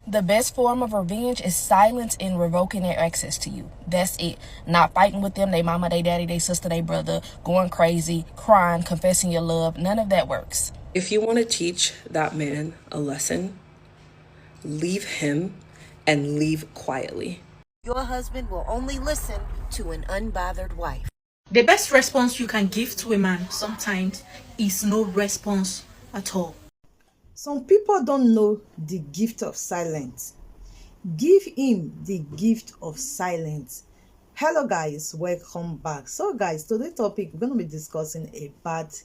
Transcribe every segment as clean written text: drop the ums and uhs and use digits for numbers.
The best form of revenge is silence and revoking their access to you. That's it. Not fighting with them, they mama, they daddy, they sister, they brother, going crazy, crying, confessing your love. None of that works. If you want to teach that man a lesson, leave him and leave quietly. Your husband will only listen to an unbothered wife. The best response you can give to a man sometimes is no response at all. Some people don't know the gift of silence. Give him the gift of silence. Hello guys, welcome back. So guys, today's topic we're going to be discussing about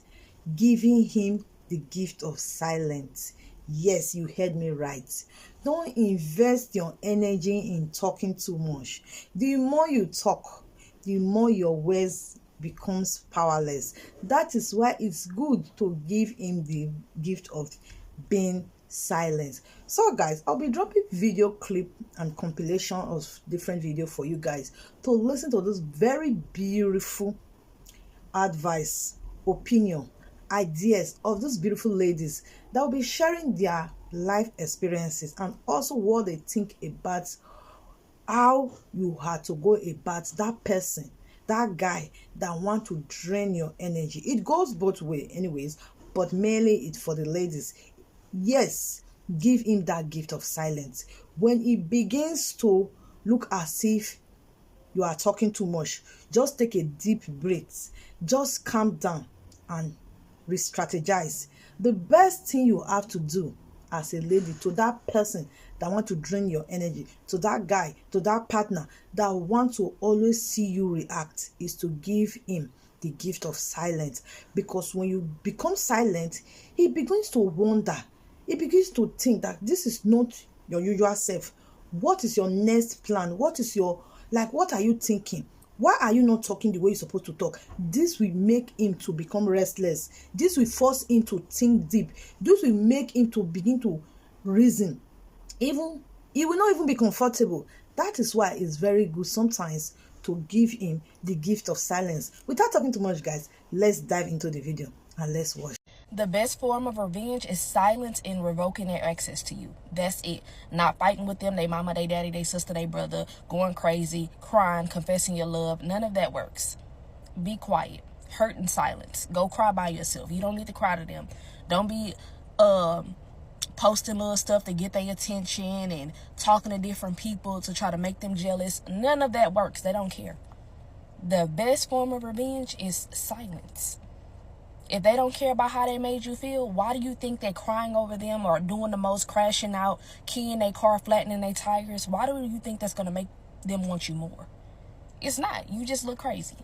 giving him the gift of silence. Yes, you heard me right. Don't invest your energy in talking too much. The more you talk, the more your words becomes powerless. That is why it's good to give him the gift of being silent. So guys, I'll be dropping video clip and compilation of different video for you guys to listen to this very beautiful advice, opinion, ideas of these beautiful ladies that will be sharing their life experiences and also what they think about how you had to go about that person, that guy that want to drain your energy. It goes both ways anyways, but mainly it's for the ladies. Yes, give him that gift of silence. When it begins to look as if you are talking too much, just take a deep breath, just calm down and re-strategize. The best thing you have to do as a lady to that person that want to drain your energy, to that guy, to that partner that want to always see you react, is to give him the gift of silence. Because when you become silent, he begins to wonder, he begins to think that this is not your usual self. What is your next plan? What is your, what are you thinking? Why are you not talking the way you're supposed to talk? This will make him to become restless. This will force him to think deep. This will make him to begin to reason. Even he will not even be comfortable. That is why it's very good sometimes to give him the gift of silence. Without talking too much, guys, let's dive into the video and let's watch. The best form of revenge is silence and revoking their access to you. That's it. Not fighting with them, they mama, they daddy, they sister, they brother, going crazy, crying, confessing your love. None of that works. Be quiet. Hurt in silence. Go cry by yourself. You don't need to cry to them. Don't be posting little stuff to get their attention and talking to different people to try to make them jealous. None of that works. They don't care. The best form of revenge is silence. If they don't care about how they made you feel, why do you think they're crying over them or doing the most, crashing out, keying their car, flattening their tires? Why do you think that's going to make them want you more? It's not. You just look crazy.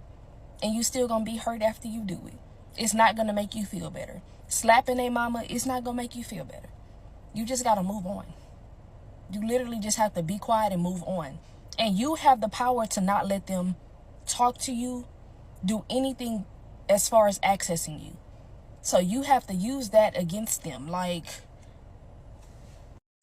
And you still going to be hurt after you do it. It's not going to make you feel better. Slapping their mama, it's not going to make you feel better. You just got to move on. You literally just have to be quiet and move on. And you have the power to not let them talk to you, do anything as far as accessing you. So you have to use that against them.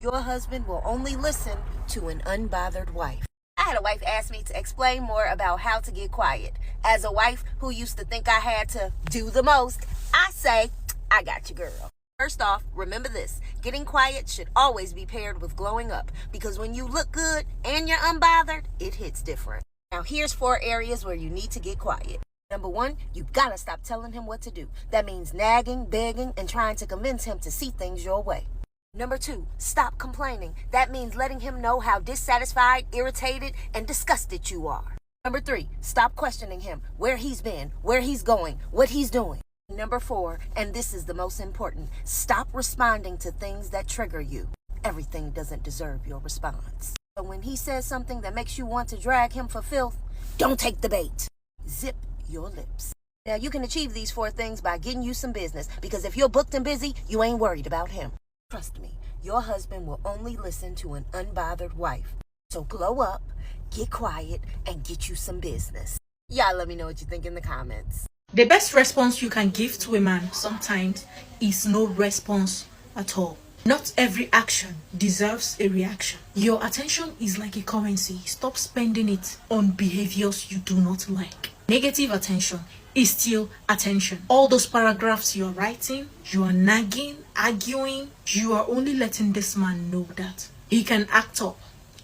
Your husband will only listen to an unbothered wife. I had a wife ask me to explain more about how to get quiet. As a wife who used to think I had to do the most, I say, I got you, girl. First off, remember this. Getting quiet should always be paired with glowing up, because when you look good and you're unbothered, it hits different. Now here's 4 areas where you need to get quiet. Number 1, you gotta stop telling him what to do. That means nagging, begging, and trying to convince him to see things your way. Number 2, stop complaining. That means letting him know how dissatisfied, irritated, and disgusted you are. Number 3, stop questioning him, where he's been, where he's going, what he's doing. Number 4, and this is the most important, stop responding to things that trigger you. Everything doesn't deserve your response. So when he says something that makes you want to drag him for filth, don't take the bait. Zip your lips. Now you can achieve these 4 things by getting you some business, because if you're booked and busy, you ain't worried about him. Trust me, your husband will only listen to an unbothered wife. So glow up, get quiet, and get you some business. Y'all let me know what you think in the comments. The best response you can give to a man sometimes is no response at all. Not every action deserves a reaction. Your attention is like a currency. Stop spending it on behaviors you do not like. Negative attention is still attention. All those paragraphs you're writing, you are nagging, arguing, you are only letting this man know that He can act up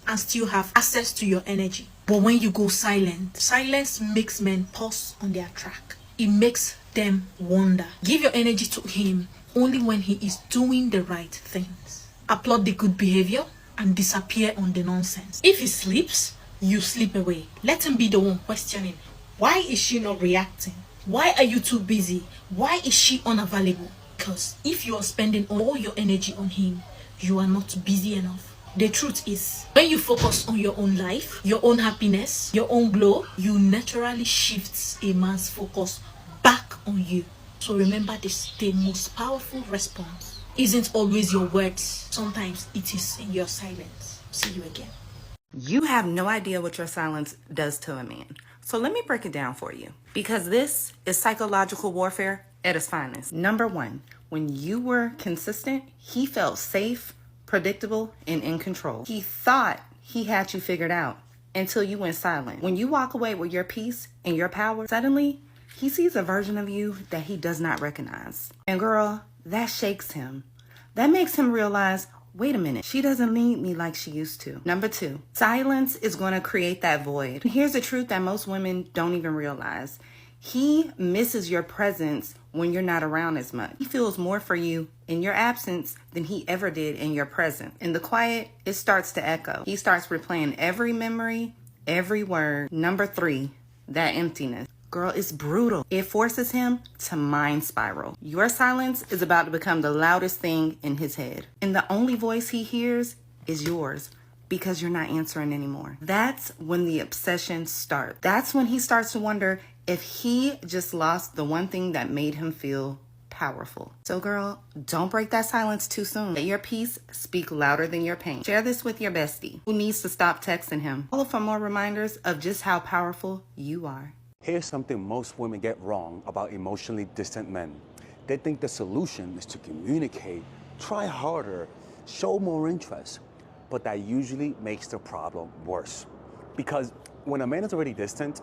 and still have access to your energy. But when you go silent, silence makes men pause on their track. It makes them wonder. Give your energy to him only when he is doing the right things. Applaud the good behavior and disappear on the nonsense. If he sleeps, you sleep away. Let him be the one questioning. Why is she not reacting? Why are you too busy? Why is she unavailable? Because if you are spending all your energy on him, you are not busy enough. The truth is, when you focus on your own life, your own happiness, your own glow, you naturally shifts a man's focus back on you. So remember this, the most powerful response isn't always your words. Sometimes it is in your silence. See you again. You have no idea what your silence does to a man. So let me break it down for you, because this is psychological warfare at its finest. Number one, when you were consistent, he felt safe, predictable, and in control. He thought he had you figured out until you went silent. When you walk away with your peace and your power, suddenly he sees a version of you that he does not recognize. And girl, that shakes him. That makes him realize, wait a minute, she doesn't need me like she used to. Number two, silence is going to create that void. Here's the truth that most women don't even realize. He misses your presence when you're not around as much. He feels more for you in your absence than he ever did in your presence. In the quiet, it starts to echo. He starts replaying every memory, every word. Number three, that emptiness. Girl, it's brutal. It forces him to mind spiral. Your silence is about to become the loudest thing in his head. And the only voice he hears is yours, because you're not answering anymore. That's when the obsession starts. That's when he starts to wonder if he just lost the one thing that made him feel powerful. So girl, don't break that silence too soon. Let your peace speak louder than your pain. Share this with your bestie who needs to stop texting him. Follow for more reminders of just how powerful you are. Here's something most women get wrong about emotionally distant men. They think the solution is to communicate, try harder, show more interest, but that usually makes the problem worse. Because when a man is already distant,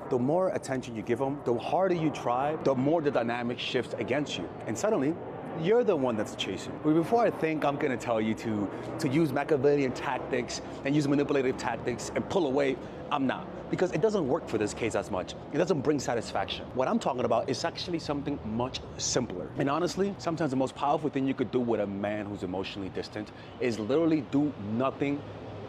the more attention you give him, the harder you try, the more the dynamic shifts against you. And suddenly, you're the one that's chasing. But before I think I'm gonna tell you to use Machiavellian tactics and use manipulative tactics and pull away, I'm not. Because it doesn't work for this case as much. It doesn't bring satisfaction. What I'm talking about is actually something much simpler. And honestly, sometimes the most powerful thing you could do with a man who's emotionally distant is literally do nothing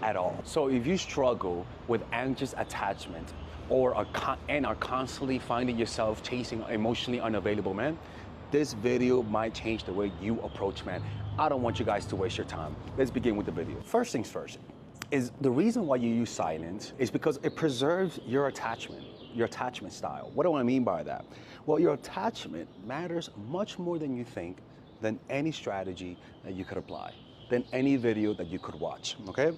at all. So if you struggle with anxious attachment or are constantly finding yourself chasing emotionally unavailable men, this video might change the way you approach men. I don't want you guys to waste your time. Let's begin with the video. First things first, is the reason why you use silence is because it preserves your attachment style. What do I mean by that? Well, your attachment matters much more than you think, than any strategy that you could apply, than any video that you could watch, okay?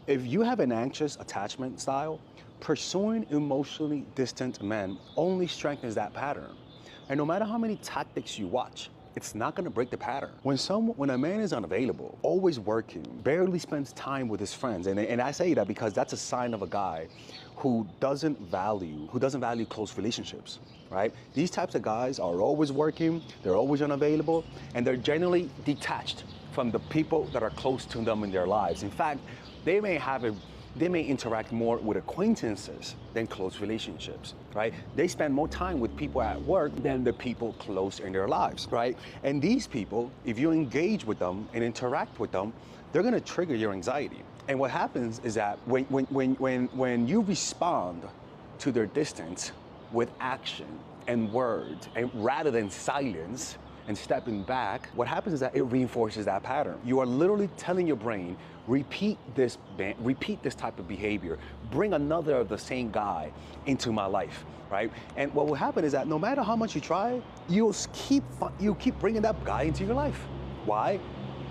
If you have an anxious attachment style, pursuing emotionally distant men only strengthens that pattern. And no matter how many tactics you watch, it's not gonna break the pattern. When a man is unavailable, always working, barely spends time with his friends, and I say that because that's a sign of a guy who doesn't value close relationships, right? These types of guys are always working, they're always unavailable, and they're generally detached from the people that are close to them in their lives. In fact, they may interact more with acquaintances than close relationships, right? They spend more time with people at work than the people close in their lives, right? And these people, if you engage with them and interact with them, they're gonna trigger your anxiety. And what happens is that when you respond to their distance with action and words, and rather than silence and stepping back, what happens is that it reinforces that pattern. You are literally telling your brain, repeat this type of behavior, bring another of the same guy into my life, right? And what will happen is that no matter how much you try, you'll keep bringing that guy into your life. Why?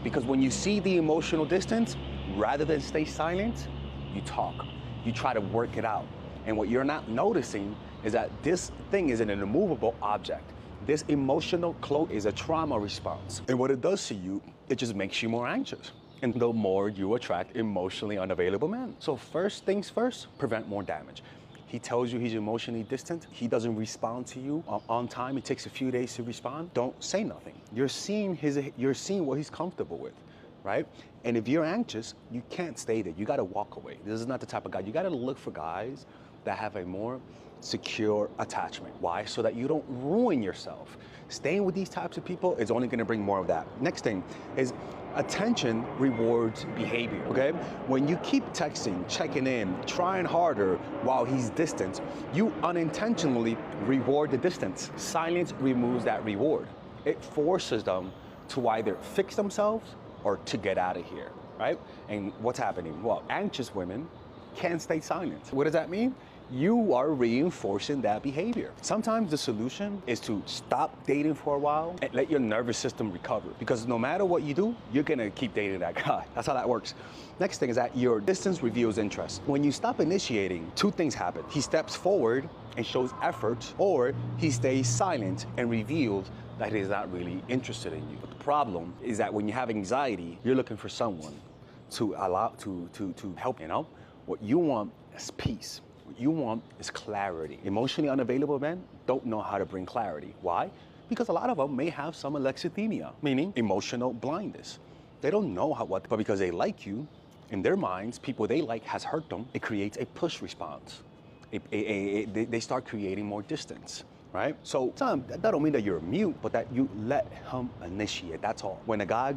Because when you see the emotional distance, rather than stay silent, you talk. You try to work it out. And what you're not noticing is that this thing is an immovable object. This emotional cloak is a trauma response. And what it does to you, it just makes you more anxious. And the more you attract emotionally unavailable men. So first things first, prevent more damage. He tells you he's emotionally distant. He doesn't respond to you on time. It takes a few days to respond. Don't say nothing. You're seeing what he's comfortable with. right? And if you're anxious, you can't stay there. You got to walk away. This is not the type of guy. You got to look for guys that have a more secure attachment. Why? So that you don't ruin yourself. Staying with these types of people is only going to bring more of that. Next thing is attention rewards behavior, okay? When you keep texting, checking in, trying harder while he's distant, you unintentionally reward the distance. Silence removes that reward. It forces them to either fix themselves or to get out of here, right? And what's happening? Well, anxious women can't stay silent. What does that mean? You are reinforcing that behavior. Sometimes the solution is to stop dating for a while and let your nervous system recover. Because no matter what you do, you're gonna keep dating that guy. That's how that works. Next thing is that your distance reveals interest. When you stop initiating, two things happen. He steps forward and shows effort, or he stays silent and reveals that he's not really interested in you. But the problem is that when you have anxiety, you're looking for someone to allow to help, you know? What you want is peace. What you want is clarity. Emotionally unavailable men don't know how to bring clarity. Why? Because a lot of them may have some alexithymia, meaning emotional blindness. They don't know what, but because they like you, in their minds, people they like has hurt them, it creates a push response. They start creating more distance, right? So that don't mean that you're mute, but that you let him initiate, that's all. When a guy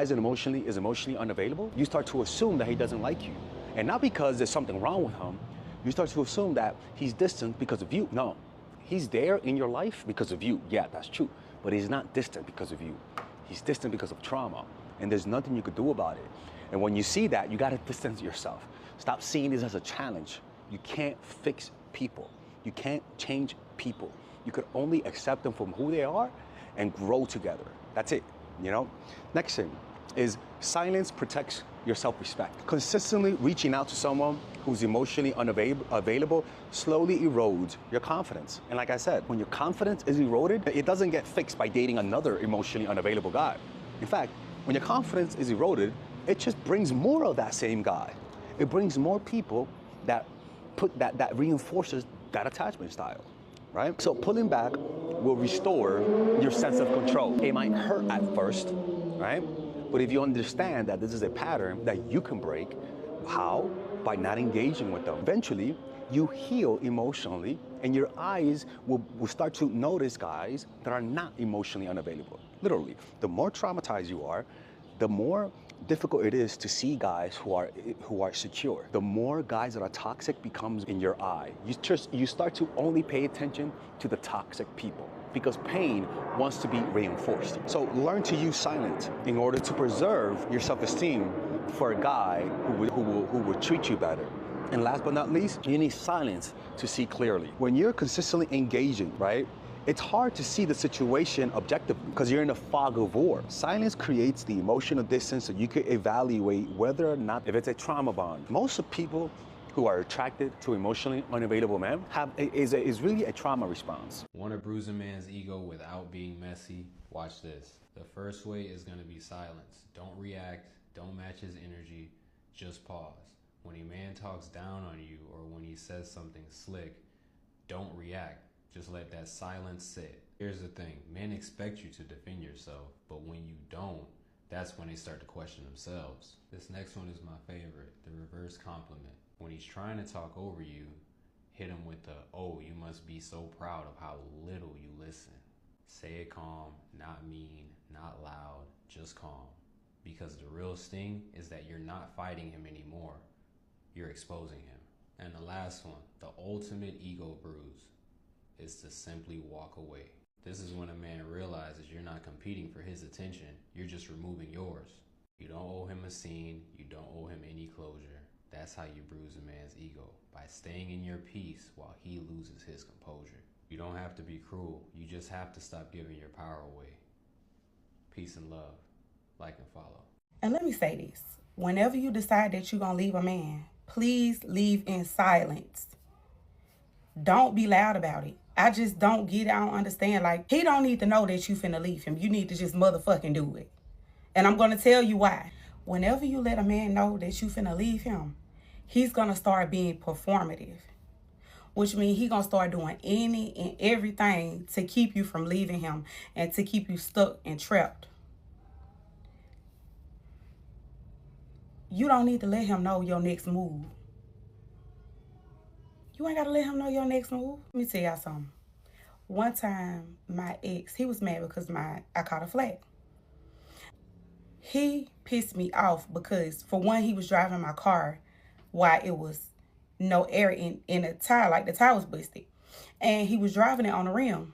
is emotionally unavailable, you start to assume that he doesn't like you. And not because there's something wrong with him, you start to assume that he's distant because of you. No, he's there in your life because of you. Yeah, that's true. But he's not distant because of you. He's distant because of trauma. And there's nothing you could do about it. And when you see that, you gotta distance yourself. Stop seeing this as a challenge. You can't fix people. You can't change people. You could only accept them from who they are and grow together. That's it, you know? Next thing is silence protects your self-respect. Consistently reaching out to someone who's emotionally unavailable slowly erodes your confidence. And like I said, when your confidence is eroded, it doesn't get fixed by dating another emotionally unavailable guy. In fact, when your confidence is eroded, it just brings more of that same guy. It brings more people that reinforces that attachment style, right? So pulling back will restore your sense of control. It might hurt at first, right? But if you understand that this is a pattern that you can break, how? By not engaging with them. Eventually, you heal emotionally, and your eyes will start to notice guys that are not emotionally unavailable. Literally, the more traumatized you are, the more difficult it is to see guys who are secure. The more guys that are toxic becomes in your eye. You start to only pay attention to the toxic people, because pain wants to be reinforced. So learn to use silence in order to preserve your self-esteem for a guy who will treat you better. And last but not least, you need silence to see clearly. When you're consistently engaging, right, it's hard to see the situation objectively because you're in a fog of war. Silence creates the emotional distance so you can evaluate whether or not, if it's a trauma bond. Most of people who are attracted to emotionally unavailable men is really a trauma response. Want to bruise a man's ego without being messy? Watch this. The first way is going to be silence. Don't react. Don't match his energy. Just pause. When a man talks down on you or when he says something slick, don't react. Just let that silence sit. Here's the thing. Men expect you to defend yourself, but when you don't, that's when they start to question themselves. This next one is my favorite, the reverse compliment. When he's trying to talk over you, hit him with the, oh, you must be so proud of how little you listen. Say it calm, not mean, not loud, just calm. Because the real sting is that you're not fighting him anymore. You're exposing him. And the last one, the ultimate ego bruise, is to simply walk away. This is when a man realizes you're not competing for his attention, you're just removing yours. You don't owe him a scene, you don't owe him any closure. That's how you bruise a man's ego, by staying in your peace while he loses his composure. You don't have to be cruel, you just have to stop giving your power away. Peace and love. Like and follow. And let me say this. Whenever you decide that you're going to leave a man, please leave in silence. Don't be loud about it. I just don't get it. I don't understand. Like, he don't need to know that you finna leave him. You need to just motherfucking do it. And I'm going to tell you why. Whenever you let a man know that you finna leave him, he's going to start being performative. Which means he's going to start doing any and everything to keep you from leaving him and to keep you stuck and trapped. You don't need to let him know your next move. You ain't got to let him know your next move. Let me tell y'all something. One time, my ex, he was mad because I caught a flat. He pissed me off because, for one, he was driving my car while it was no air in the tire, like the tire was busted. And he was driving it on the rim.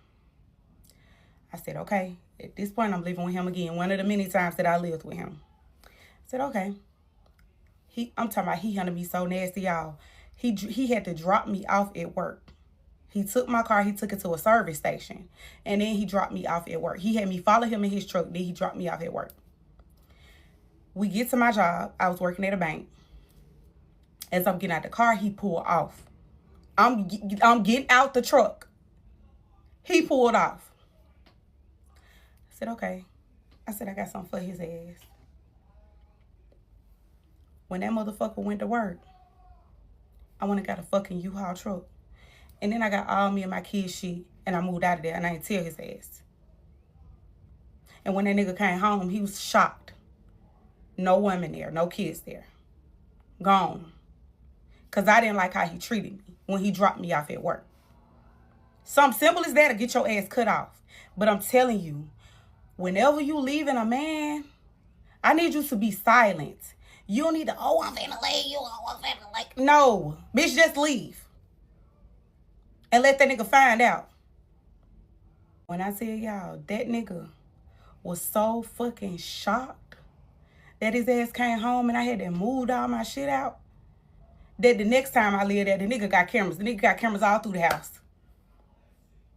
I said, okay, at this point, I'm living with him again. One of the many times that I lived with him. I said, okay. I'm talking about he handled me so nasty, y'all. He had to drop me off at work. He took my car, he took it to a service station, and then he dropped me off at work. He had me follow him in his truck, then he dropped me off at work. We get to my job. I was working at a bank. As I'm getting out the car, he pulled off. I'm getting out the truck. He pulled off. I said, okay. I said, I got something for his ass. When that motherfucker went to work, I went and got a fucking U-Haul truck. And then I got all me and my kids shit, and I moved out of there, and I didn't tell his ass. And when that nigga came home, he was shocked. No women there, no kids there. Gone. Because I didn't like how he treated me when he dropped me off at work. Something simple as that to get your ass cut off. But I'm telling you, whenever you leaving a man, I need you to be silent. You don't need to, oh, I'm finna leave you, oh, I'm finna like. No, bitch, just leave. And let that nigga find out. When I tell y'all, that nigga was so fucking shocked that his ass came home and I had to move all my shit out, that the next time I lived there, the nigga got cameras. The nigga got cameras all through the house.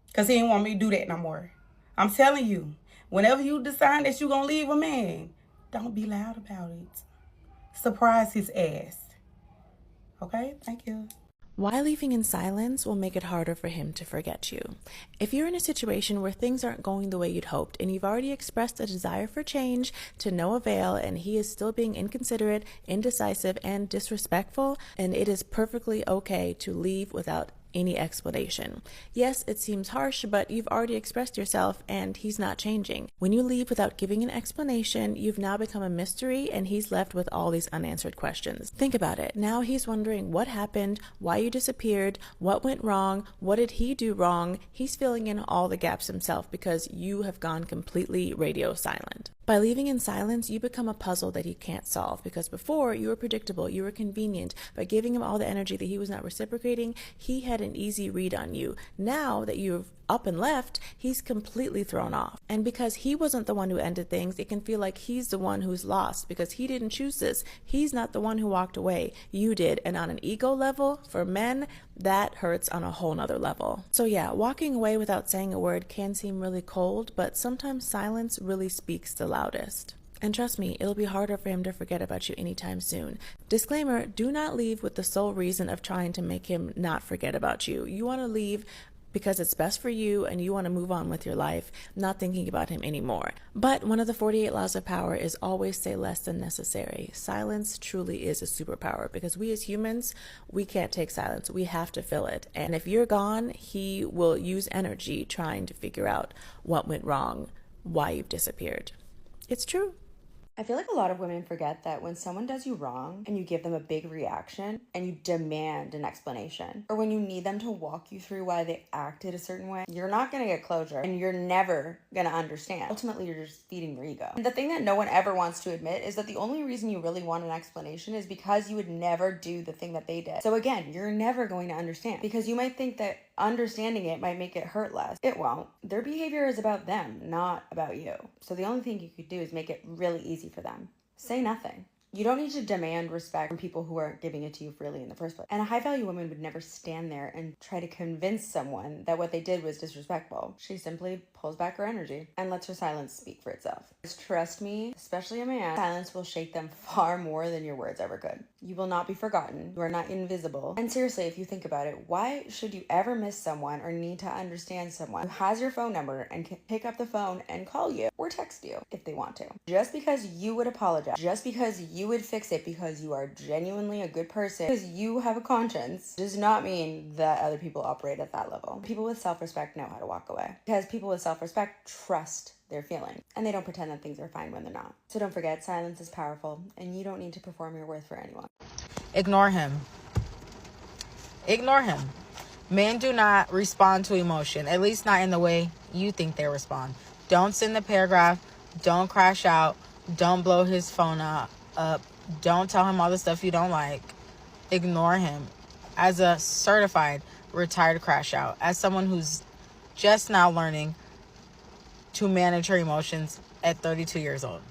Because he didn't want me to do that no more. I'm telling you, whenever you decide that you're going to leave a man, don't be loud about it. Surprise his ass. Okay? Thank you. Why leaving in silence will make it harder for him to forget you. If you're in a situation where things aren't going the way you'd hoped and you've already expressed a desire for change to no avail and he is still being inconsiderate, indecisive, and disrespectful, and it is perfectly okay to leave without any explanation. Yes, it seems harsh, but you've already expressed yourself and he's not changing. When you leave without giving an explanation, you've now become a mystery and he's left with all these unanswered questions. Think about it. Now he's wondering what happened, why you disappeared, what went wrong, what did he do wrong? He's filling in all the gaps himself because you have gone completely radio silent. By leaving in silence, you become a puzzle that he can't solve because before you were predictable, you were convenient. By giving him all the energy that he was not reciprocating, he had an easy read on you. Now that you've up and left, he's completely thrown off. And because he wasn't the one who ended things, it can feel like he's the one who's lost because he didn't choose this. He's not the one who walked away. You did. And on an ego level, for men, that hurts on a whole nother level. So yeah, walking away without saying a word can seem really cold, but sometimes silence really speaks the loudest. And trust me, it'll be harder for him to forget about you anytime soon. Disclaimer, do not leave with the sole reason of trying to make him not forget about you. You want to leave because it's best for you and you want to move on with your life, not thinking about him anymore. But one of the 48 laws of power is always say less than necessary. Silence truly is a superpower because we as humans, we can't take silence. We have to fill it. And if you're gone, he will use energy trying to figure out what went wrong, why you've disappeared. It's true. I feel like a lot of women forget that when someone does you wrong and you give them a big reaction and you demand an explanation, or when you need them to walk you through why they acted a certain way, you're not going to get closure and you're never going to understand. Ultimately, you're just feeding their ego. And the thing that no one ever wants to admit is that the only reason you really want an explanation is because you would never do the thing that they did. So again, you're never going to understand because you might think that understanding it might make it hurt less. It won't. Their behavior is about them, not about you. So the only thing you could do is make it really easy for them. Say nothing. You don't need to demand respect from people who aren't giving it to you freely in the first place. And a high-value woman would never stand there and try to convince someone that what they did was disrespectful. She simply pulls back her energy and lets her silence speak for itself. Just trust me, especially a man, silence will shake them far more than your words ever could. You will not be forgotten. You are not invisible. And seriously, if you think about it, why should you ever miss someone or need to understand someone who has your phone number and can pick up the phone and call you or text you if they want to? Just because you would apologize, just because you would fix it because you are genuinely a good person, because you have a conscience, does not mean that other people operate at that level. People with self-respect know how to walk away because people with self-respect trust they're feeling. And they don't pretend that things are fine when they're not. So don't forget, silence is powerful, and you don't need to perform your worth for anyone. Ignore him. Ignore him. Men do not respond to emotion, at least not in the way you think they respond. Don't send the paragraph. Don't crash out. Don't blow his phone up. Don't tell him all the stuff you don't like. Ignore him. As a certified retired crash out, as someone who's just now learning to manage her emotions at 32 years old,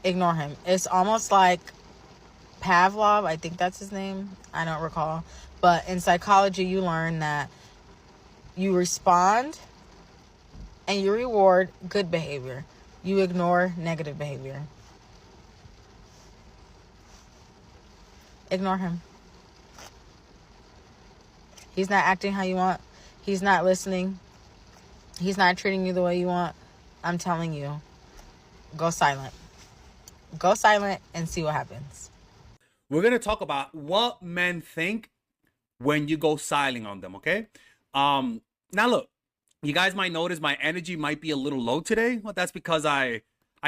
ignore him. It's almost like Pavlov, I think that's his name. I don't recall. But in psychology, you learn that you respond and you reward good behavior. You ignore negative behavior. Ignore him. He's not acting how you want. He's not listening. He's not treating you the way you want. I'm telling you, go silent. Go silent and see what happens. We're going to talk about what men think when you go silent on them, okay? Now look, you guys might notice my energy might be a little low today. Well, that's because I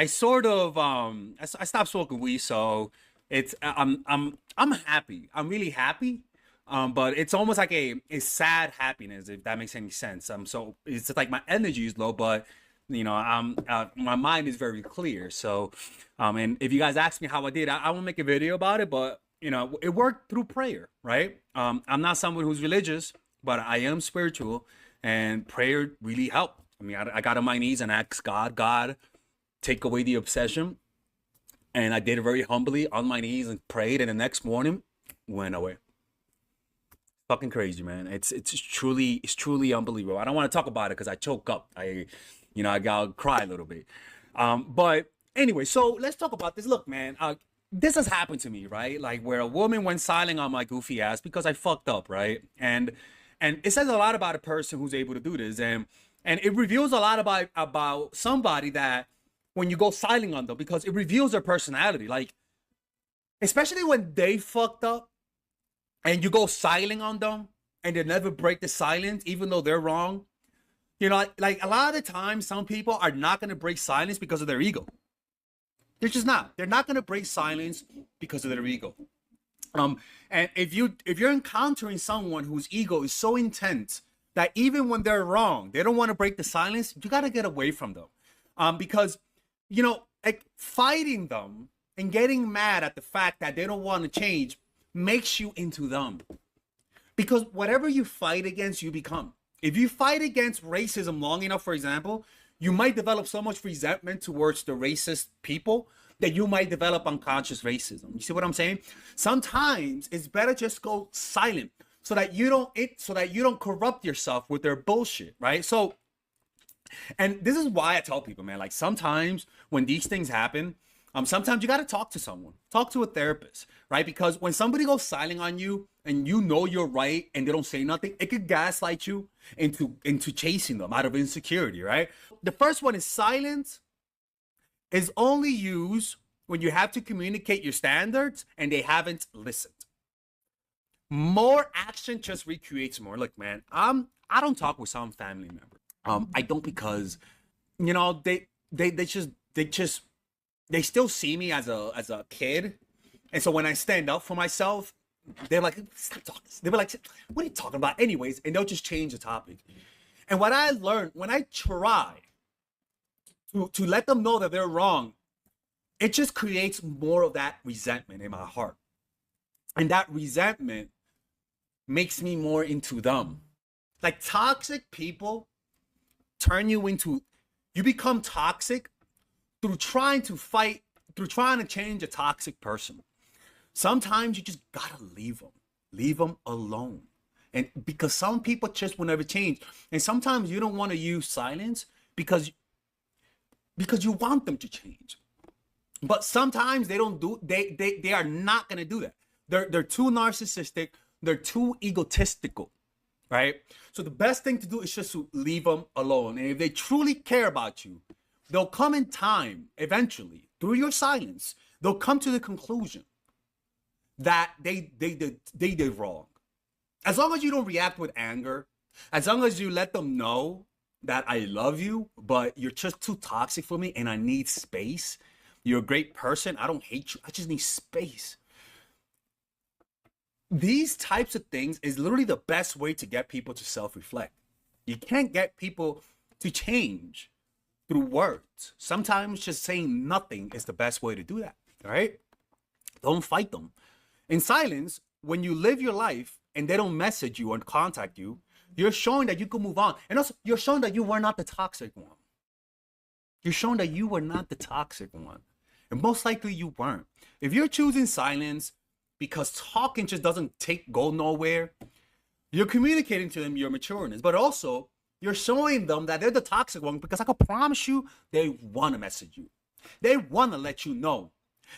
sort of I stopped smoking weed, so it's I'm happy. I'm really happy. But it's almost like a sad happiness, if that makes any sense. So it's just like my energy is low, but you know, my mind is very clear. So, and if you guys ask me how I did, I won't make a video about it, but you know, it worked through prayer, right? I'm not someone who's religious, but I am spiritual, and prayer really helped. I mean, I got on my knees and asked God, take away the obsession. And I did it very humbly on my knees and prayed, and the next morning went away. Fucking crazy, man. It's truly unbelievable. I don't want to talk about it because I choke up. I'll cry a little bit. But anyway, so let's talk about this. Look, man, this has happened to me, right? Like where a woman went silent on my goofy ass because I fucked up, right? And it says a lot about a person who's able to do this, and it reveals a lot about somebody that when you go silent on them, because it reveals their personality. Like, especially when they fucked up and you go silent on them and they never break the silence, even though they're wrong. You know, like a lot of the time, some people are not going to break silence because of their ego. They're just not. They're not going to break silence because of their ego. And if you're encountering someone whose ego is so intense that even when they're wrong, they don't want to break the silence, you got to get away from them. Because, you know, like fighting them and getting mad at the fact that they don't want to change makes you into them. Because whatever you fight against, you become. If you fight against racism long enough, for example, you might develop so much resentment towards the racist people that you might develop unconscious racism. You see what I'm saying? Sometimes it's better just go silent so that you don't corrupt yourself with their bullshit, right? So, and this is why I tell people, man, like sometimes when these things happen, sometimes you got to talk to someone, talk to a therapist, right? Because when somebody goes silent on you and you know you're right and they don't say nothing, it could gaslight you into chasing them out of insecurity, right? The first one is silence is only used when you have to communicate your standards and they haven't listened. More action just recreates more. Look, man, I don't talk with some family members. I don't because, you know, they still see me as a kid. And so when I stand up for myself, they're like, stop talking. They were like, what are you talking about anyways? And they'll just change the topic. And what I learned, when I try to let them know that they're wrong, it just creates more of that resentment in my heart. And that resentment makes me more into them. Like toxic people turn you become toxic through trying to change a toxic person. Sometimes you just gotta leave them alone. And because some people just will never change. And sometimes you don't want to use silence because you want them to change. But sometimes they are not gonna do that. They're too narcissistic, they're too egotistical, right? So the best thing to do is just to leave them alone. And if they truly care about you, they'll come in time, eventually, through your silence, they'll come to the conclusion that they did wrong. As long as you don't react with anger, as long as you let them know that I love you, but you're just too toxic for me and I need space. You're a great person. I don't hate you. I just need space. These types of things is literally the best way to get people to self-reflect. You can't get people to change through words. Sometimes just saying nothing is the best way to do that, all right? Don't fight them. In silence, when you live your life and they don't message you or contact you, you're showing that you can move on. And also, you're showing that you were not the toxic one. You're showing that you were not the toxic one. And most likely you weren't. If you're choosing silence because talking just doesn't go nowhere, you're communicating to them your matureness. But also, you're showing them that they're the toxic one because I can promise you they want to message you. They want to let you know.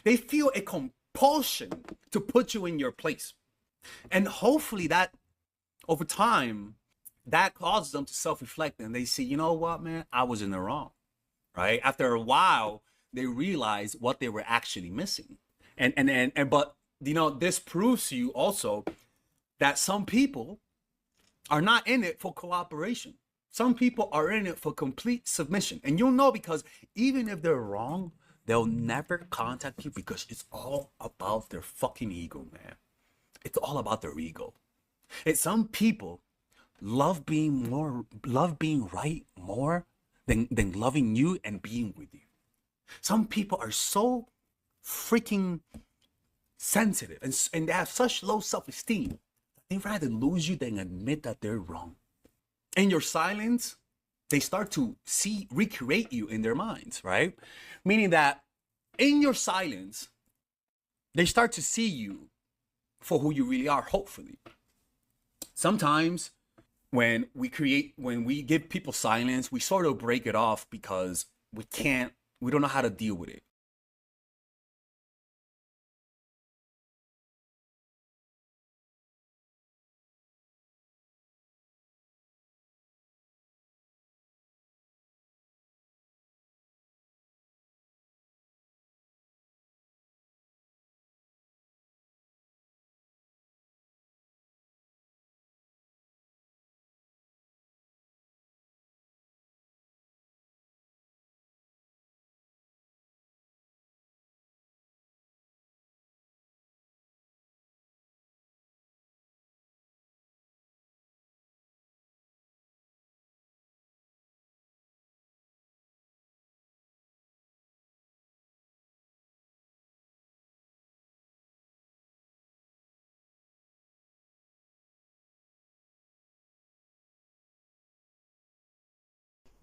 They feel a compulsion to put you in your place. And hopefully that over time, that causes them to self-reflect and they say, you know what, man, I was in the wrong, right? After a while, they realize what they were actually missing. But, you know, this proves to you also that some people are not in it for cooperation. Some people are in it for complete submission. And you'll know because even if they're wrong, they'll never contact you because it's all about their fucking ego, man. It's all about their ego. And some people love being right more than loving you and being with you. Some people are so freaking sensitive and they have such low self-esteem that they'd rather lose you than admit that they're wrong. In your silence, they start to recreate you in their minds, right? Meaning that in your silence, they start to see you for who you really are, hopefully. Sometimes when we give people silence, we sort of break it off because we don't know how to deal with it.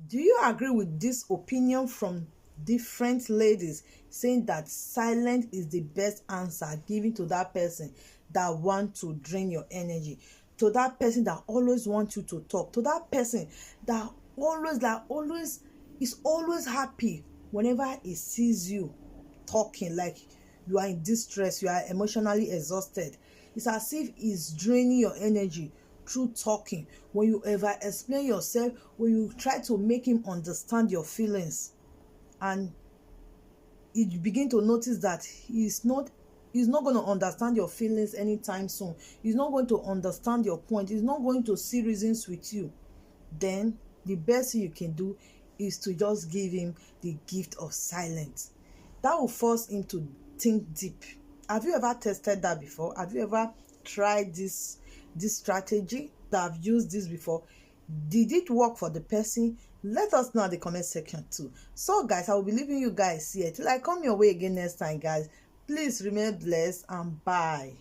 Do you agree with this opinion from different ladies saying that silence is the best answer given to that person that want to drain your energy, to that person that always wants you to talk, to that person that always is always happy whenever he sees you talking, like you are in distress, you are emotionally exhausted? It's as if it's draining your energy through talking. When you ever explain yourself, when you try to make him understand your feelings, and you begin to notice that he's not going to understand your feelings anytime soon, he's not going to understand your point, he's not going to see reasons with you, then the best thing you can do is to just give him the gift of silence. That will force him to think deep. Have you ever tested that before? Have you ever tried this strategy? That I've used this before? Did it work for the person? Let us know in the comment section too. So guys, I will be leaving you guys here till I come your way again next time, guys. Please remain blessed and bye.